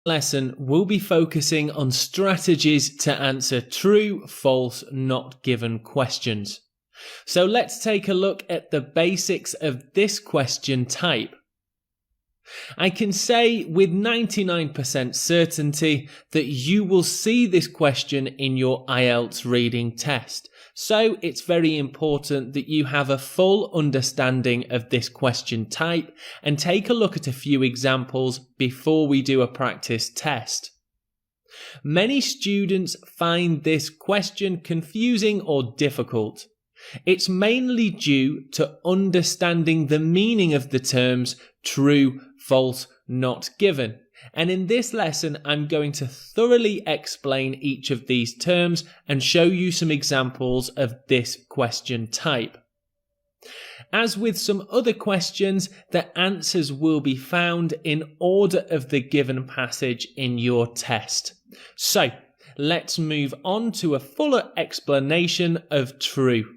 lesson, we'll be focusing on strategies to answer true, false, not given questions. So let's take a look at the basics of this question type. I can say with 99% certainty that you will see this question in your IELTS reading test. So it's very important that you have a full understanding of this question type and take a look at a few examples before we do a practice test. Many students find this question confusing or difficult. It's mainly due to understanding the meaning of the terms true, false, not given. And in this lesson, I'm going to thoroughly explain each of these terms and show you some examples of this question type. As with some other questions, the answers will be found in order of the given passage in your test. So, let's move on to a fuller explanation of true.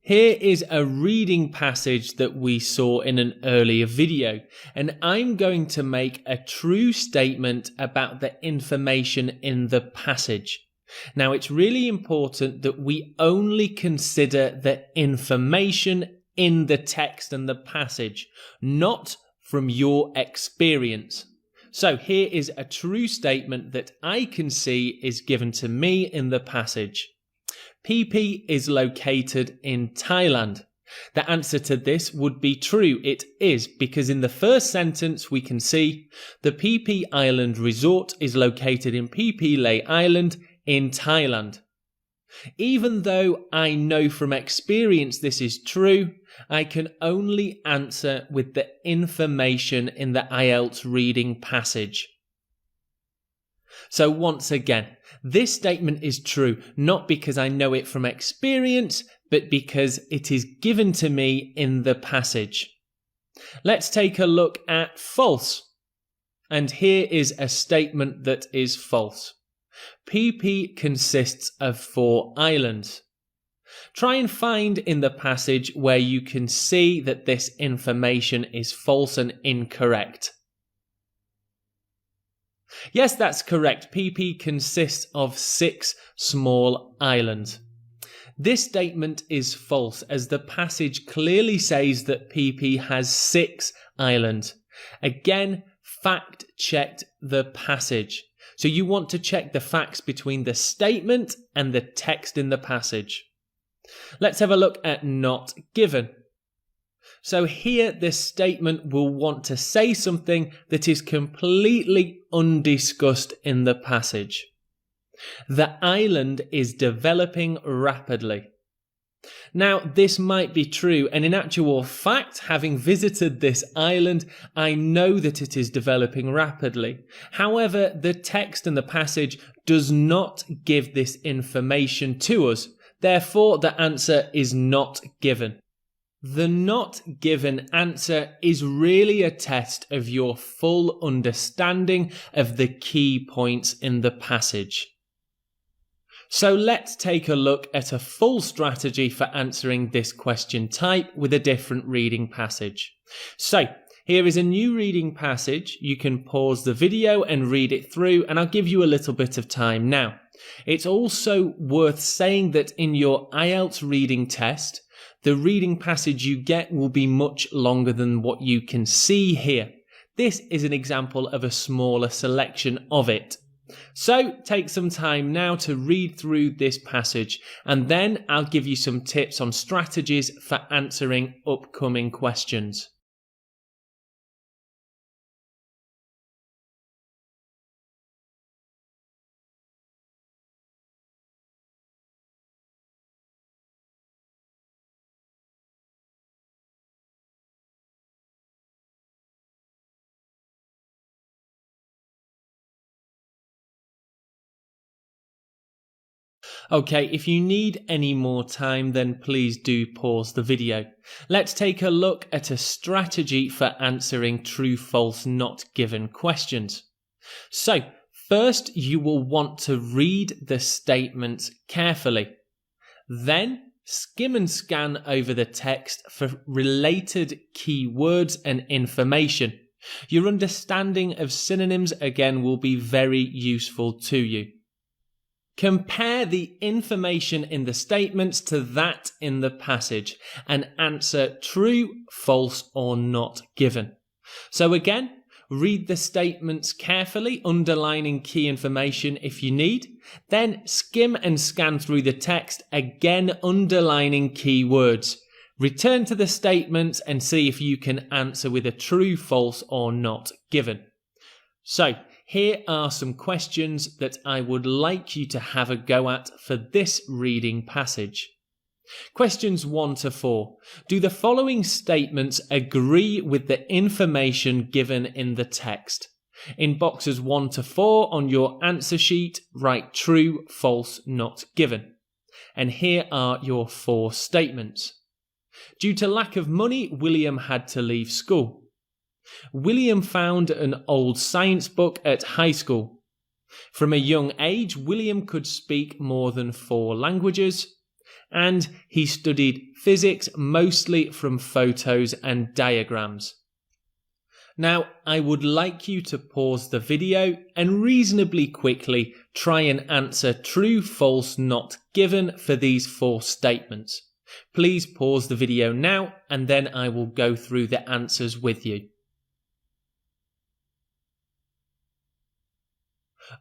Here is a reading passage that we saw in an earlier video, and I'm going to make a true statement about the information in the passage. Now, it's really important that we only consider the information in the text and the passage, not from your experience. So here is a true statement that I can see is given to me in the passage. PP is located in Thailand. The answer to this would be true. It is, because in the first sentence we can see the PP Island Resort is located in PP Lay Island in Thailand. Even though I know from experience this is true, I can only answer with the information in the IELTS reading passage. So once again, this statement is true, not because I know it from experience, but because it is given to me in the passage. Let's take a look at false. And here is a statement that is false. PP consists of 4 islands. Try and find in the passage where you can see that this information is false and incorrect. Yes, that's correct. PP consists of 6 small islands. This statement is false as the passage clearly says that PP has 6 islands. Again, fact checked the passage. So you want to check the facts between the statement and the text in the passage. Let's have a look at not given. So here this statement will want to say something that is completely undiscussed in the passage. The island is developing rapidly. Now, this might be true, and in actual fact, having visited this island, I know that it is developing rapidly. However, the text and the passage does not give this information to us. Therefore, the answer is not given. The not given answer is really a test of your full understanding of the key points in the passage. So let's take a look at a full strategy for answering this question type with a different reading passage. So here is a new reading passage. You can pause the video and read it through, and I'll give you a little bit of time now. It's also worth saying that in your IELTS reading test, the reading passage you get will be much longer than what you can see here. This is an example of a smaller selection of it. So take some time now to read through this passage, and then I'll give you some tips on strategies for answering upcoming questions. Okay, if you need any more time, then please do pause the video. Let's take a look at a strategy for answering true, false, not given questions. So, first you will want to read the statements carefully. Then, skim and scan over the text for related keywords and information. Your understanding of synonyms again will be very useful to you. Compare the information in the statements to that in the passage and answer true, false, or not given. So again, read the statements carefully, underlining key information if you need. Then skim and scan through the text, again underlining key words. Return to the statements and see if you can answer with a true, false, or not given. So, here are some questions that I would like you to have a go at for this reading passage. Questions 1 to 4. Do the following statements agree with the information given in the text? In boxes 1 to 4 on your answer sheet, write true, false, not given. And here are your 4 statements. Due to lack of money, William had to leave school. William found an old science book at high school. From a young age, William could speak more than 4 languages. And he studied physics mostly from photos and diagrams. Now, I would like you to pause the video and reasonably quickly try and answer true, false, not given for these 4 statements. Please pause the video now and then I will go through the answers with you.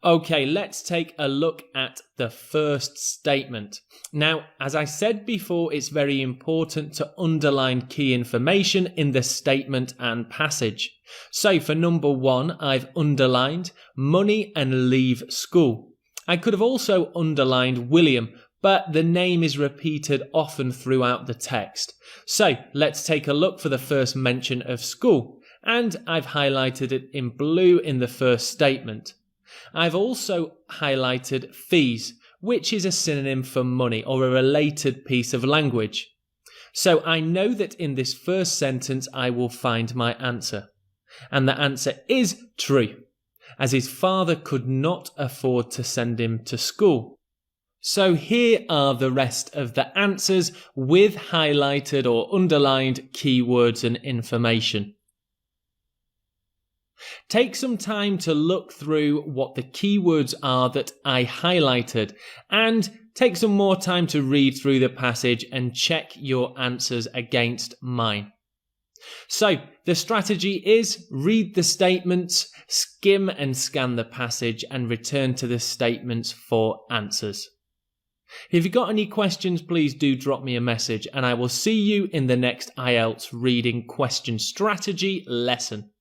Okay, let's take a look at the first statement. Now, as I said before, it's very important to underline key information in the statement and passage. So for number 1, I've underlined money and leave school. I could have also underlined William, but the name is repeated often throughout the text. So let's take a look for the first mention of school, and I've highlighted it in blue in the first statement. I've also highlighted fees, which is a synonym for money or a related piece of language. So I know that in this first sentence I will find my answer. And the answer is true, as his father could not afford to send him to school. So here are the rest of the answers with highlighted or underlined keywords and information. Take some time to look through what the keywords are that I highlighted and take some more time to read through the passage and check your answers against mine. So the strategy is read the statements, skim and scan the passage and return to the statements for answers. If you've got any questions, please do drop me a message and I will see you in the next IELTS reading question strategy lesson.